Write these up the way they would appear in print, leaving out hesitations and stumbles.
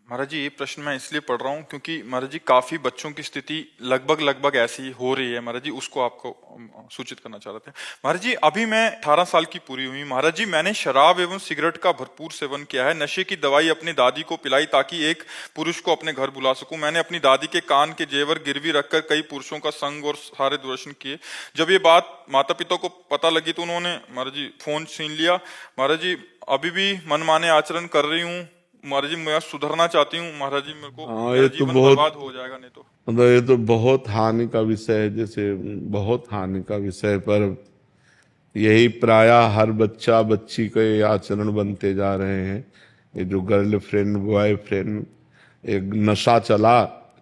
महाराज जी, ये प्रश्न मैं इसलिए पढ़ रहा हूँ क्योंकि महाराज जी काफी बच्चों की स्थिति लगभग ऐसी हो रही है महाराज जी, उसको आपको सूचित करना चाह रहे थे। महाराज जी, अभी मैं 18 साल की पूरी हुई महाराज जी। मैंने शराब एवं सिगरेट का भरपूर सेवन किया है। नशे की दवाई अपनी दादी को पिलाई ताकि एक पुरुष को अपने घर बुला सकूं। मैंने अपनी दादी के कान के जेवर गिरवी रखकर कई पुरुषों का संग और सारे दूरदर्शन किए। जब ये बात माता पिता को पता लगी तो उन्होंने महाराज जी फोन छीन लिया। महाराज जी, अभी भी मनमाने आचरण कर रही हूँ महाराज जी। मैं सुधरना चाहती हूँ महाराज जी, मेरे को हाँ, मेरा ये तो जीवन बहुत बर्बाद हो जाएगा नहीं तो। मतलब ये तो बहुत हानि का विषय है, जैसे बहुत हानि का विषय। पर यही प्रायः हर बच्चा बच्ची के आचरण बनते जा रहे हैं। ये जो गर्लफ्रेंड बॉयफ्रेंड एक नशा चला,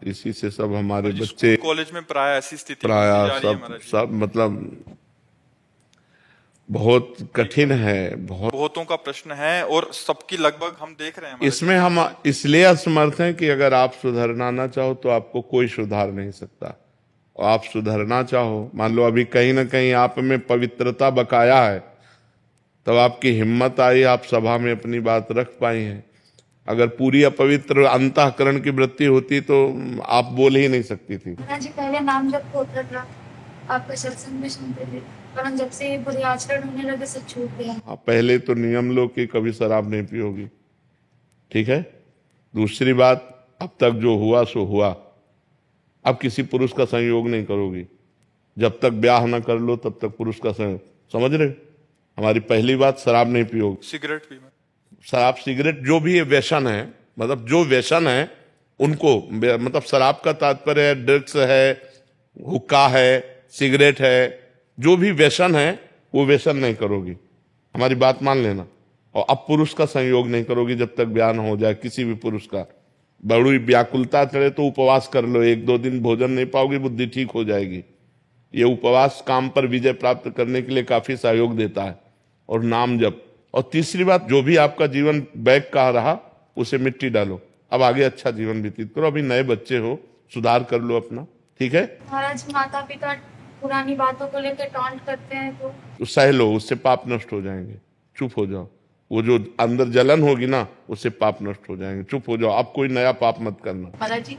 इसी से सब हमारे महाराज जी, बच्चे स्कूल कॉलेज में प्राय ऐसी स्थिति बनती प्रायः जा रही है सब महाराज जी। सब मतलब बहुत कठिन है, बहुत। बहुतों का प्रश्न है और सबकी लगभग हम देख रहे हैं महाराज इसमें हम इसलिए असमर्थ हैं कि अगर आप सुधरना ना चाहो तो आपको कोई सुधार नहीं सकता। और आप सुधरना चाहो, मान लो अभी कहीं ना कहीं आप में पवित्रता बकाया है, तब आपकी हिम्मत आई, आप सभा में अपनी बात रख पाई हैं। अगर पूरी अपवित्र अंतःकरण की वृत्ति होती तो आप बोल ही नहीं सकती थी। जी पहले नाम जब होता था, आपका सत्संग में सुनते थे, पर जब से ये बुरे आचरण होने लगे सब छूट गया। आप पहले तो नियम लो कि कभी शराब नहीं पियोगी, ठीक है। दूसरी बात, अब तक जो हुआ सो हुआ। अब किसी पुरुष का संयोग नहीं करोगी। जब तक ब्याह ना कर लो तब तक पुरुष का संयोग, समझ रहे हो? हमारी पहली बात, शराब नहीं पियोगी। सिगरेट भी शराब सिगरेट जो भी है व्यसन है, मतलब जो व्यसन है उनको, मतलब शराब का तात्पर्य है ड्रग्स है, हुक्का है, सिगरेट है, जो भी व्यसन है वो व्यसन नहीं करोगी। हमारी बात मान लेना। और अब पुरुष का संयोग नहीं करोगी जब तक ब्याह न हो जाए किसी भी पुरुष का। बड़ी व्याकुलता चढ़े तो उपवास कर लो, 1-2 दिन भोजन नहीं पाओगी, बुद्धि ठीक हो जाएगी। ये उपवास काम पर विजय प्राप्त करने के लिए काफी सहयोग देता है। और नाम जप। और तीसरी बात, जो भी आपका जीवन बैग का रहा उसे मिट्टी डालो, अब आगे अच्छा जीवन व्यतीत करो। अभी नए बच्चे हो, सुधार कर लो अपना, ठीक है। महाराज माता पिता पुरानी बातों को लेकर टॉन्ट करते हैं तो सह लो, उससे पाप नष्ट हो जाएंगे। चुप हो जाओ, वो जो अंदर जलन होगी ना उससे पाप नष्ट हो जाएंगे। चुप हो जाओ, अब कोई नया पाप मत करना। महाराज जी,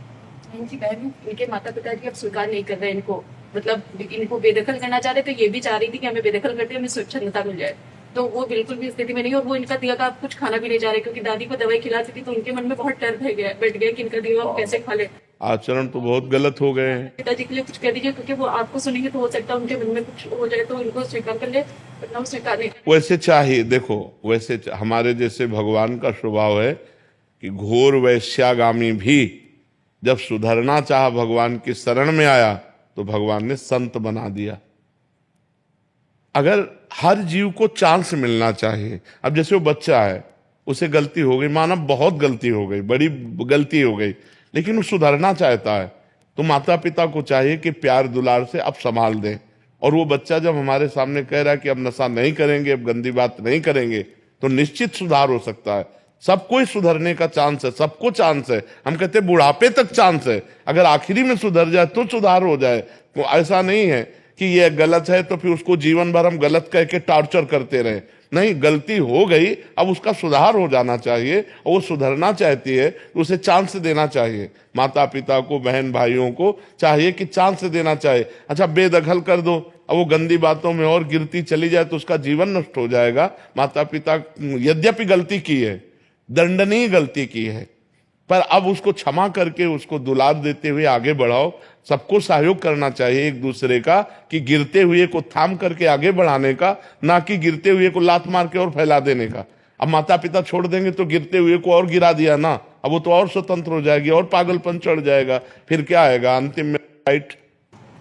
इनकी बहन, इनके माता पिता जी अब स्वीकार नहीं कर रहे इनको, मतलब इनको बेदखल करना चाह रहे, तो ये भी चाह रही थी कि हमें बेदखल करते हमें स्वच्छंदता मिल जाए, तो वो बिल्कुल भी स्थिति में नहीं। और वो इनका दिया का कुछ खाना भी नहीं जा रहे, क्योंकि दादी को दवाई खिलाती थी तो उनके मन में बहुत डर बैठ गया कि इनका दिया वो कैसे खा ले। आचरण तो बहुत गलत हो गए हैं। पिताजी के लिए कुछ कह दीजिए, क्योंकि वो आपको सुनेंगे तो हो सकता है उनके मन में कुछ हो जाए, तो इनको स्वीकार कर ले, वरना वो स्वीकार नहीं। वैसे चाहिए, देखो वैसे हमारे जैसे भगवान का स्वभाव है कि घोर वैश्यागामी भी जब सुधरना चाहा, भगवान की शरण में आया तो भगवान ने संत बना दिया। अगर हर जीव को चांस मिलना चाहिए। अब जैसे वो बच्चा है, उसे गलती हो गई, माना बहुत गलती हो गई, बड़ी गलती हो गई, लेकिन वो सुधरना चाहता है, तो माता पिता को चाहिए कि प्यार दुलार से अब संभाल दें। और वो बच्चा जब हमारे सामने कह रहा है कि अब नशा नहीं करेंगे, अब गंदी बात नहीं करेंगे, तो निश्चित सुधार हो सकता है। सबको ही सुधरने का चांस है, सबको चांस है। हम कहते हैं बुढ़ापे तक चांस है, अगर आखिरी में सुधर जाए तो सुधार हो जाए। तो ऐसा नहीं है कि ये गलत है तो फिर उसको जीवन भर हम गलत कह के टॉर्चर करते रहे। नहीं, गलती हो गई, अब उसका सुधार हो जाना चाहिए, और वो सुधरना चाहती है तो उसे चांस देना चाहिए। माता पिता को, बहन भाइयों को चाहिए कि चांस देना चाहिए। अच्छा, बेदखल कर दो, अब वो गंदी बातों में और गिरती चली जाए तो उसका जीवन नष्ट हो जाएगा। माता पिता यद्यपि गलती की है, दंडनीय गलती की है, पर अब उसको क्षमा करके उसको दुलार देते हुए आगे बढ़ाओ। सबको सहयोग करना चाहिए एक दूसरे का, कि गिरते हुए को थाम करके आगे बढ़ाने का, ना कि गिरते हुए को लात मार के और फैला देने का। अब माता पिता छोड़ देंगे तो गिरते हुए को और गिरा दिया ना, अब वो तो और स्वतंत्र हो जाएगी और पागलपन चढ़ जाएगा, फिर क्या आएगा अंतिम में, राइट।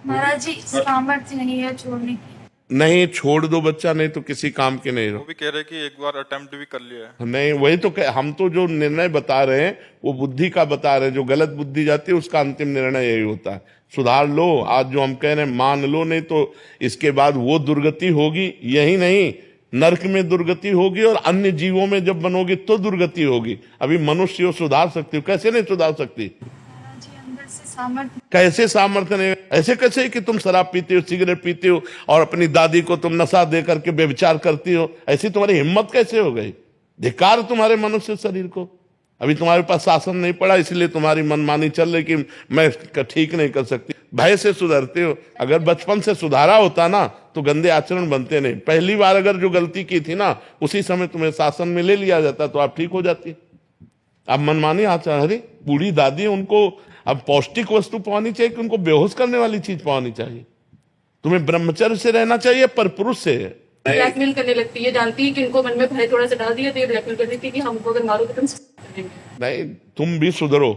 महाराज जी सामर्थ्य नहीं है छोड़ने की। नहीं, छोड़ दो बच्चा, नहीं तो किसी काम के नहीं वो रहो। भी कह रहे कि एक बार अटेम्प्ट भी कर लिया है। नहीं, वही तो हम तो जो निर्णय बता रहे हैं वो बुद्धि का बता रहे हैं। जो गलत बुद्धि जाती है उसका अंतिम निर्णय यही होता है। सुधार लो, आज जो हम कह रहे हैं मान लो, नहीं तो इसके बाद वो दुर्गति होगी। यही नहीं, नरक में दुर्गति होगी और अन्य जीवों में जब बनोगी तो दुर्गति होगी। अभी मनुष्य सुधार सकती हो, कैसे नहीं सुधार सकती? महाराज जी अंदर से सामर्थ्य कैसे सामर्थ्य नहीं? ऐसे कैसे कि तुम शराब पीते हो, सिगरेट पीते हो और अपनी दादी को तुम नशा दे करके व्यभिचार करती हो? ऐसी तुम्हारी हिम्मत कैसे हो गई? धिक्कार तुम्हारे मनुष्य शरीर को। अभी तुम्हारे पास शासन नहीं पड़ा, इसलिए तुम्हारी मनमानी चल रही कि मैं ठीक नहीं कर सकती। भय से सुधरते हो। अगर बचपन से सुधारा होता ना तो गंदे आचरण बनते नहीं। पहली बार अगर जो गलती की थी ना उसी समय तुम्हें शासन में ले लिया जाता तो आप ठीक हो जाती। अब मनमानी आचरण, अरे बूढ़ी दादी, उनको अब पौष्टिक वस्तु पानी चाहिए कि उनको बेहोश करने वाली चीज पानी चाहिए? तुम्हें ब्रह्मचर्य से रहना चाहिए पर पुरुष से। ब्लैकमेल करने लगती है, जानती है कि इनको मन में भय थोड़ा सा डाल दिया तो ये ब्लैकमेल कर देती है कि हमको अगर मारोगे तो हम सुसाइड करेंगे। नहीं, तुम भी सुधरो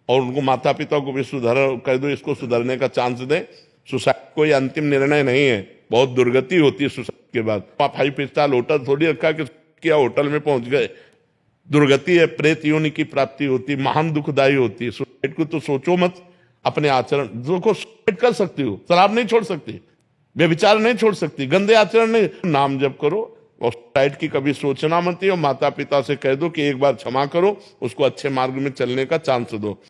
और उनको माता पिता को भी सुधार कर दो, इसको सुधरने का चांस दे। सुसाइड कोई अंतिम निर्णय नहीं है, बहुत दुर्गति होती है सुसाइड के बाद। आप 5 स्टार होटल थोड़ी रखा कि क्या होटल में पहुंच गए, दुर्गति है, प्रेत योनि की प्राप्ति होती है, महान दुखदायी होती है। सुसाइड को तो सोचो मत। अपने आचरण को सुसाइड कर सकती हो, शराब नहीं छोड़ सकती, व्यभिचार नहीं छोड़ सकती, गंदे आचरण नहीं, नाम जप करो और सुसाइड की कभी सोचना मत। और माता पिता से कह दो कि एक बार क्षमा करो, उसको अच्छे मार्ग में चलने का चांस दो।